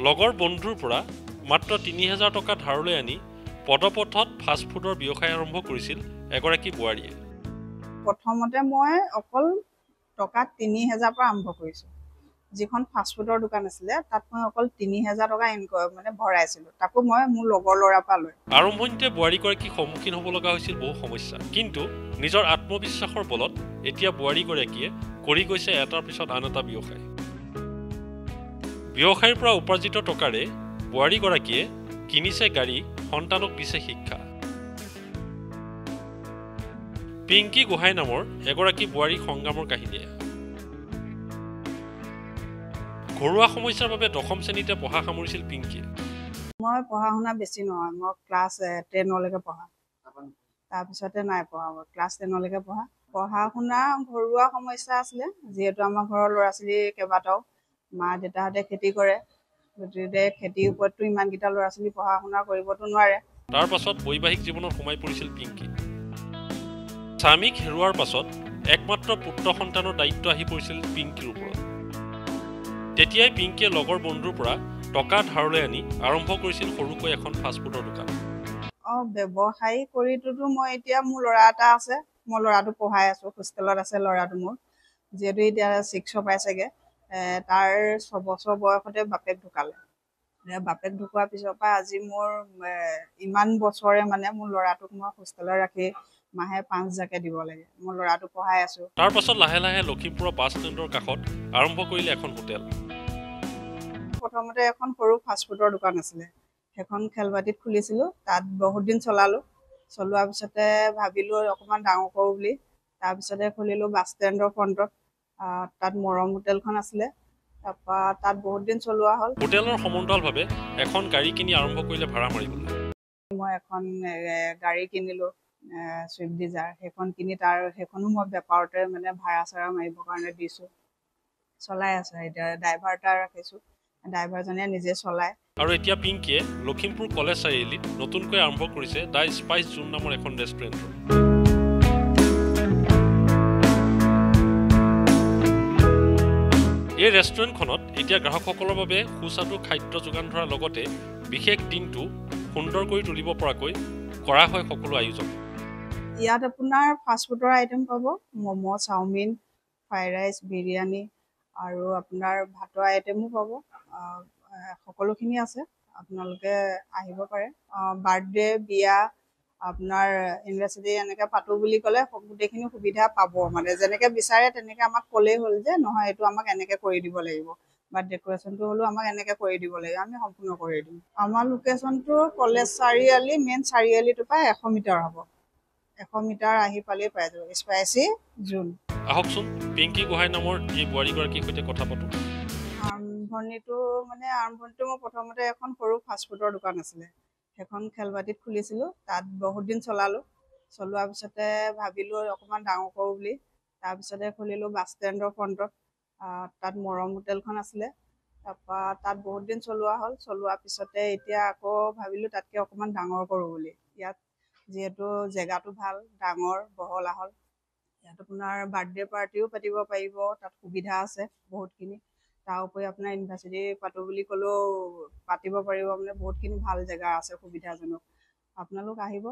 লগৰ বন্ধুৰ পৰা মাত্ৰ ৩০০০ টকা ধাৰলৈ আনি পদপথত ফাষ্টফুডৰ ব্যৱসায় আৰম্ভ কৰিছিল এগৰাকী বোৱাৰীয়ে। প্ৰথমতে মই অকল টকা ৩০০০ পৰা আৰম্ভ কৰিছোঁ। যিখন ফাষ্টফুডৰ দোকান আছিলে তাত মই অকল ৩০০০ টকা ভৰাইছিলোঁ, তাকো মই মোৰ লগৰ ল'ৰাৰ পৰা লৈ। আৰম্ভণিতে বোৱাৰীগৰাকীৰ সন্মুখীন হ'ব লগা হৈছিল বহু সমস্যা, কিন্তু নিজৰ আত্মবিশ্বাসৰ বলত এতিয়া বোৱাৰীগৰাকীয়ে কৰি গৈছে এটাৰ পিছত আন এটা ব্যৱসায়। ব্যৱসায়ৰ পৰা উপাৰ্জিত টকাৰে বোৱাৰীগৰাকীয়ে কিনিছে গাড়ী, সন্তানক দিছে শিক্ষা। পিংকি গোহাঁই নামৰ এগৰাকী বোৱাৰী সংগ্ৰামৰ কাহিনীয়ে। ঘৰুৱা সমস্যাৰ বাবে ১০ম শ্ৰেণীতে পঢ়া সামৰিছিল পিংকিয়ে। মই পঢ়া শুনা বেছি নহয়, মই ক্লাছ 10লৈকে পঢ়া, তাৰপিছতে নাই পঢ়া, মই ক্লাছ 10লৈকে পঢ়া। পঢ়া শুনা ঘৰুৱা সমস্যা আছিলে, যিহেতু আমাৰ ঘৰৰ ল'ৰা ছোৱালী কেইবাটাও, মা দেউতাহঁতে খেতি কৰে, গতিকে খেতিৰ ওপৰততো ইমানকেইটা ল'ৰা ছোৱালী পঢ়া শুনা কৰিবতো নোৱাৰে। তাৰ পাছত বৈবাহিক জীৱনত সোমাই পৰিছিল পিংকি। স্বামীক হেৰুৱাৰ পাছত একমাত্ৰ পুত্ৰ সন্তানৰ দায়িত্ব আহি পৰিছিল পিংকিৰ ওপৰত। তেতিয়াই পিংকিয়ে লগৰ বন্ধুৰ পৰা টকা ধাৰলৈ আনি আৰম্ভ কৰিছিল সৰুকৈ এখন ফাষ্টফুডৰ দোকান। ব্যৱসায়ী কৰিটোতো মই এতিয়া মোৰ ল'ৰা এটা আছে, মই ল'ৰাটো পঢ়াই আছোঁ, হোষ্টেলত আছে ল'ৰাটো মোৰ, যিহেতু এতিয়া 6 পাইছেগৈ। তাৰ 6 বছৰ বয়সতে বাপেক ঢুকালে। বাপেক ঢুকোৱাৰ পিছৰ পৰা আজি মোৰ ইমান বছৰে মানে মোৰ ল'ৰাটোক মই হোষ্টেলত ৰাখি মাহে 5,000কৈ দিব লাগে। মই ল'ৰাটো পঢ়াই আছোঁ। তাৰ পাছত লাহে লাহে লখিমপুৰৰ বাছ ষ্টেণ্ডৰ কাষত আৰম্ভ কৰিলে এখন হোটেল। প্ৰথমতে এখন সৰু ফাষ্টফুডৰ দোকান আছিলে, সেইখন খেলবাতিত খুলিছিলোঁ, তাত বহুত দিন চলালোঁ। চলোৱাৰ পিছতে ভাবিলোঁ অকণমান ডাঙৰ কৰোঁ বুলি, তাৰপিছতে খুলিলোঁ বাছ ষ্টেণ্ডৰ ফ্ৰণ্টত। তাত মৰম হোটেলখন আছিলে, তাৰপৰা তাত বহুত দিন চলোৱা হ'ল। হোটেলৰ সমান্তৰালভাৱে এখন গাড়ী কিনি আৰম্ভ কৰিলে ভাড়া মাৰিবলৈ। মই এখন গাড়ী কিনিলোঁ, ছুইফ্ট ডিজাৰ, সেইখন কিনি সেইখনো মই বেপাৰতে মানে ভাড়া চাড়া মাৰিবৰ কাৰণে দিছোঁ, চলাই আছোঁ। এতিয়া ড্ৰাইভাৰ এটা ৰাখিছোঁ, ড্ৰাইভাৰজনে নিজে চলায়। আৰু এতিয়া পিংকিয়ে লখিমপুৰ কলেজ চাৰিআলিত নতুনকৈ আৰম্ভ কৰিছে দ্য স্পাইচ জোন নামৰ এখন ৰেষ্টুৰেণ্ট। এই ৰেষ্টুৰেণ্টখনত এতিয়া গ্ৰাহকসকলৰ বাবে সুস্বাদু খাদ্য যোগান ধৰাৰ লগতে বিশেষ দিনটো সুন্দৰ কৰি তুলিব পৰাকৈ কৰা হয় সকলো আয়োজন। ইয়াত আপোনাৰ ফাষ্টফুডৰ আইটেম পাব, momo', chow mein, fried rice, biryani, আৰু আপোনাৰ ভাতৰ আইটেমো পাব। সকলোখিনি আছে, আপোনালোকে আহিব পাৰে। বাৰ্থডে, বিয়া, আপোনাৰ ইউনিভাৰ্চিটি এনেকৈ পাতোঁ বুলি ক'লে গোটেইখিনি সুবিধা পাব, মানে যেনেকৈ বিচাৰে তেনেকৈ আমাক ক'লেই হ'ল যে নহয় এইটো আমাক এনেকৈ কৰি দিব লাগিব, বা ডেক'ৰেশ্যনটো হ'লেও আমাক এনেকৈ কৰি দিব লাগিব, আমি সম্পূৰ্ণ কৰি দিম। আমাৰ লোকেশ্যনটো কলেজ চাৰিআলি, মেইন চাৰিআলিটোৰ পৰা 100 মিটাৰ হ'ব। 100 মিটাৰ আহি পালেই পাই যাব, স্পাইচি জোন। আহকচোন পিংকি গোহাঁই নামৰ এই বোৱাৰীগৰাকীৰ সৈতে কথা পাতোঁ। আৰম্ভণিটো মই প্ৰথমতে এখন সৰু ফাষ্টফুডৰ দোকান আছিলে, সেইখন খেলবাতিত খুলিছিলোঁ, তাত বহুত দিন চলালোঁ। চলোৱাৰ পিছতে ভাবিলোঁ অকণমান ডাঙৰ কৰোঁ বুলি, তাৰপিছতে খুলিলোঁ বাছ ষ্টেণ্ডৰ ফ্ৰণ্টত। তাত মৰম হোটেলখন আছিলে, তাৰপৰা তাত বহুত দিন চলোৱা হ'ল। চলোৱাৰ পিছতে এতিয়া আকৌ ভাবিলোঁ তাতকৈ অকণমান ডাঙৰ কৰোঁ বুলি। ইয়াত যিহেতু জেগাটো ভাল, ডাঙৰ বহল আহল, ইয়াত আপোনাৰ বাৰ্থডে পাৰ্টিও পাতিব পাৰিব, তাত সুবিধা আছে বহুতখিনি। তাৰ উপৰি আপোনাৰ ইউনিভাৰ্চিটি পাতোঁ বুলি ক'লেও পাতিব পাৰিব, মানে বহুতখিনি ভাল জেগা আছে, সুবিধাজনক। আপোনালোক আহিব,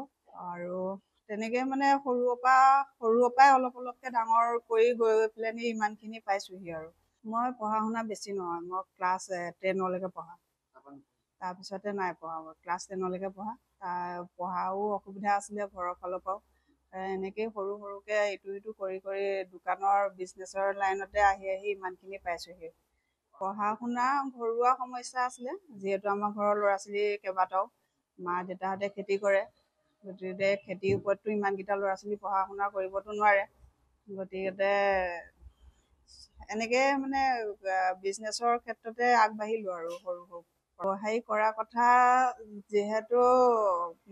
আৰু তেনেকৈ মানে সৰুৰ পৰাই অলপ অলপকৈ ডাঙৰ কৰি গৈ পেলাই ইমানখিনি পাইছোঁহি আৰু। মই পঢ়া শুনা বেছি নহয়, মই ক্লাছ 10লৈকে পঢ়া, তাৰপিছতে নাই পঢ়া, মই ক্লাছ 10লৈকে পঢ়া। পঢ়াও অসুবিধা আছিলে ঘৰৰ ফালৰ পৰাও, এনেকেই সৰু সৰুকৈ ইটো সিটো কৰি কৰি দোকানৰ বিজনেছৰ লাইনতে আহি ইমানখিনি পাইছোঁহি। পঢ়া শুনা ঘৰুৱা সমস্যা আছিলে, যিহেতু আমাৰ ঘৰৰ ল'ৰা ছোৱালী কেইবাটাও, মা দেউতাহঁতে খেতি কৰে, গতিকে খেতিৰ ওপৰততো ইমানকেইটা ল'ৰা ছোৱালী পঢ়া শুনা কৰিবতো নোৱাৰে। গতিকে এনেকৈ মানে বিজনেছৰ ক্ষেত্ৰতে আগবাঢ়িলোঁ আৰু সৰু সৰু ব্যৱসায়ী কৰাৰ কথা। যিহেতু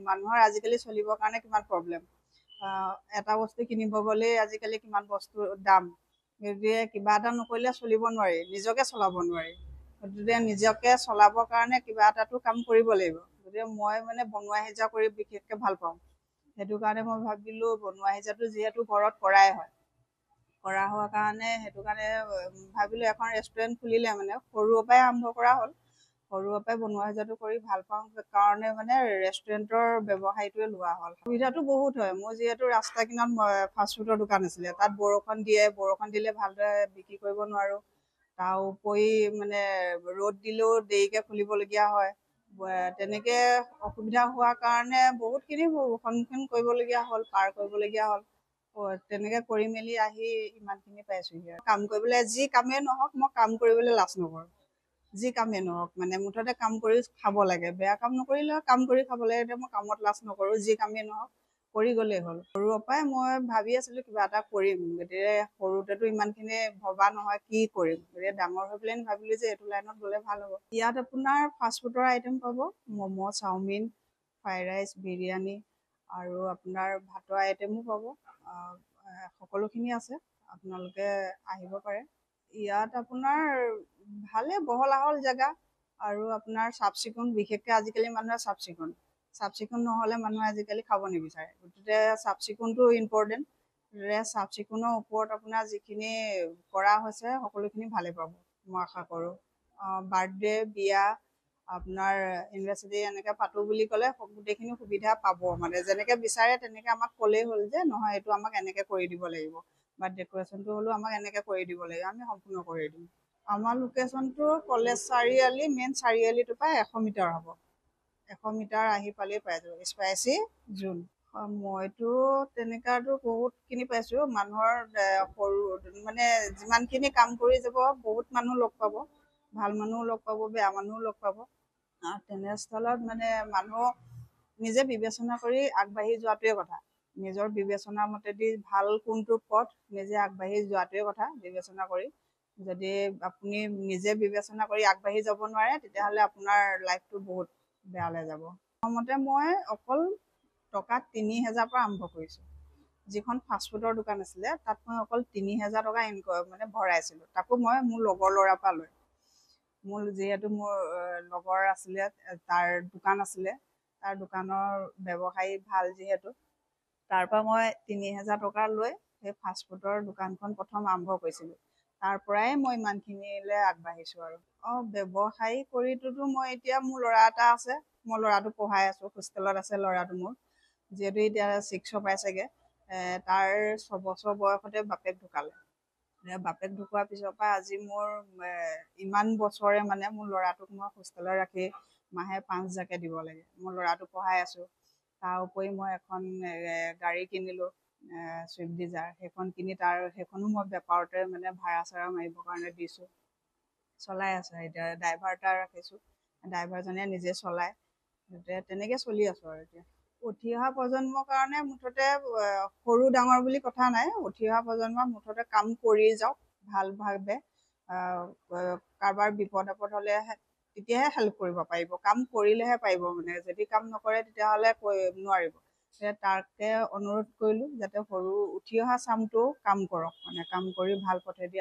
মানুহৰ আজিকালি চলিবৰ কাৰণে কিমান প্ৰব্লেম, এটা বস্তু কিনিব গ'লেই আজিকালি কিমান বস্তুৰ দাম, গতিকে কিবা এটা নকৰিলে চলিব নোৱাৰি, নিজকে চলাব নোৱাৰি। গতিকে নিজকে চলাবৰ কাৰণে কিবা এটাতো কাম কৰিব লাগিব। গতিকে মই মানে বনোৱা সিজা কৰি বিশেষকৈ ভাল পাওঁ, সেইটো কাৰণে মই ভাবিলোঁ বনোৱা সিজাটো যিহেতু ঘৰত কৰা হোৱাৰ কাৰণে সেইটো কাৰণে ভাবিলোঁ এখন ৰেষ্টুৰেণ্ট খুলিলে, মানে সৰুৰ পৰাই আৰম্ভ কৰা হ'ল, সৰুৰ পৰাই বনোৱা সিজাটো কৰি ভাল পাওঁ কাৰণে মানে ৰেষ্টুৰেণ্টৰ ব্যৱসায়টোৱে লোৱা হ'ল। সুবিধাটো বহুত হয়। মোৰ যিহেতু ৰাস্তা কিনাৰত ফাষ্টফুডৰ দোকান আছিলে, তাত বৰষুণ দিলে ভালদৰে বিক্ৰী কৰিব নোৱাৰোঁ। তাৰ উপৰি মানে ৰ'দ দিলেও দেৰিকৈ খুলিবলগীয়া হয়। তেনেকৈ অসুবিধা হোৱাৰ কাৰণে বহুতখিনি সন্মুখীন কৰিবলগীয়া হ'ল, পাৰ কৰিবলগীয়া হ'ল। তেনেকৈ কৰি মেলি আহি ইমানখিনি পাইছোঁহি। কাম কৰিবলৈ যি কামেই নহওক মই কাম কৰিবলৈ লাজ নকৰোঁ। যি কামেই নহওক মানে মুঠতে কাম কৰি খাব লাগে। বেয়া কাম নকৰিলেও কাম কৰি খাব লাগে। এতিয়া মই কামত লাজ নকৰোঁ, যি কামেই নহওক কৰি গ'লেই হ'ল। সৰুৰ পৰাই মই ভাবি আছিলোঁ কিবা এটা কৰিম। গতিকে সৰুতেতো ইমানখিনি ভবা নহয় কি কৰিম। গতিকে ডাঙৰ হৈ পেলাই ভাবিলোঁ যে এইটো লাইনত গ'লে ভাল হ'ব। ইয়াত আপোনাৰ ফাষ্টফুডৰ আইটেম পাব, momo', chow mein, fried rice, biryani আৰু আপোনাৰ ভাতৰ আইটেমো পাব। সকলোখিনি আছে, আপোনালোকে আহিব পাৰে। ইয়াত আপোনাৰ ভালে বহল আহল জেগা আৰু আপোনাৰ চাফ চিকুণ, বিশেষকৈ আজিকালি মানুহে চাফ চিকুণ নহ'লে মানুহে আজিকালি খাব নিবিচাৰে। গতিকে চাফ চিকুণটো ইম্পৰ্টেণ্ট। চাফ চিকুণৰ ওপৰত আপোনাৰ যিখিনি কৰা হৈছে সকলোখিনি ভালে পাব মই আশা কৰোঁ। বাৰ্থডে, বিয়া, আপোনাৰ ইউনিভাৰ্চিটি এনেকৈ পাতোঁ বুলি ক'লে গোটেইখিনি সুবিধা পাব। মানে যেনেকৈ বিচাৰে তেনেকৈ আমাক ক'লেই হ'ল যে নহয় এইটো আমাক এনেকৈ কৰি দিব লাগিব, বা ডেক'ৰেশ্যনটো হ'লেও আমাক এনেকৈ কৰি দিব লাগিব, আমি সম্পূৰ্ণ কৰি দিম। আমাৰ লোকেশ্যনটো কলেজ চাৰিআলি, মেইন চাৰিআলিটোৰ পৰা 100 মিটাৰ হ'ব। 100 মিটাৰ আহি পালেই পাই যাব, স্পাইচি জোন। মইতো তেনেকুৱাতো বহুতখিনি পাইছোঁ। মানুহৰ সৰু মানে যিমানখিনি কাম কৰি যাব বহুত মানুহ লগ পাব, ভাল মানুহো লগ পাব, বেয়া মানুহো লগ পাব। তেনেস্থলত মানে মানুহ নিজে বিবেচনা কৰি আগবাঢ়ি যোৱাটোৱে কথা। নিজৰ বিবেচনা মতেদি ভাল কোনটো পথ নিজে আগবাঢ়ি যোৱাটোৱে কথা। বিবেচনা কৰি যদি আপুনি নিজে বিবেচনা কৰি আগবাঢ়ি যাব নোৱাৰে তেতিয়াহ'লে আপোনাৰ লাইফটো বহুত বেয়ালৈ যাব। প্ৰথমতে মই অকল টকা 30,000 পৰা আৰম্ভ কৰিছোঁ। যিখন ফাষ্টফুডৰ দোকান আছিলে তাত মই অকল 30,000 টকা মানে ভৰাইছিলোঁ, তাকো মই মোৰ লগৰ ল'ৰাৰ পৰা লৈ। যিহেতু মোৰ লগৰ আছিলে, তাৰ দোকান আছিলে, তাৰ দোকানৰ ব্যৱসায়ী ভাল যিহেতু, তাৰ পৰা মই 30,000 টকা লৈ সেই ফাষ্টফুডৰ দোকানখন প্ৰথম আৰম্ভ কৰিছিলোঁ। তাৰ পৰাই মই ইমানখিনিলৈ আগবাঢ়িছোঁ আৰু। ব্যৱসায়ী কৰিটোতো মই এতিয়া মোৰ ল'ৰা এটা আছে, মই ল'ৰাটো পঢ়াই আছোঁ, হোষ্টেলত আছে ল'ৰাটো মোৰ। যিহেতু এতিয়া 6 পাইছেগৈ, তাৰ 6 বছৰ বয়সতে বাপেক ঢুকালে। বাপেক ঢুকোৱাৰ পিছৰ পৰা আজি মোৰ ইমান বছৰে মানে মোৰ ল'ৰাটোক মই হোষ্টেলত ৰাখি মাহে 5,000কৈ দিব লাগে। মোৰ ল'ৰাটো পঢ়াই আছোঁ। তাৰ উপৰি মই এখন গাড়ী কিনিলোঁ, ছুইফ্ট ডিজাৰ। সেইখন কিনি সেইখনো মই বেপাৰতে মানে ভাড়া চাড়া মাৰিবৰ কাৰণে দিছোঁ, চলাই আছোঁ। এতিয়া ড্ৰাইভাৰ এটা ৰাখিছোঁ, ড্ৰাইভাৰজনে নিজে চলায়। তেনেকৈ চলি আছোঁ আৰু এতিয়া। উঠি অহা প্ৰজন্মৰ কাৰণে মুঠতে সৰু ডাঙৰ বুলি কথা নাই। উঠি অহা প্ৰজন্মৰ মুঠতে কাম কৰি যাওক ভালভাৱে। কাৰোবাৰ বিপদ আপদ হ'লে তেতিয়াহে হেল্প কৰিব পাৰিব, কাম কৰিলেহে পাৰিব। মানে যদি কাম নকৰে তেতিয়াহ'লে নোৱাৰিব। তাকে অনুৰোধ কৰিলোঁ যাতে উঠি অহা চামটোও কাম কৰক, মানে কাম কৰি ভাল পথেদি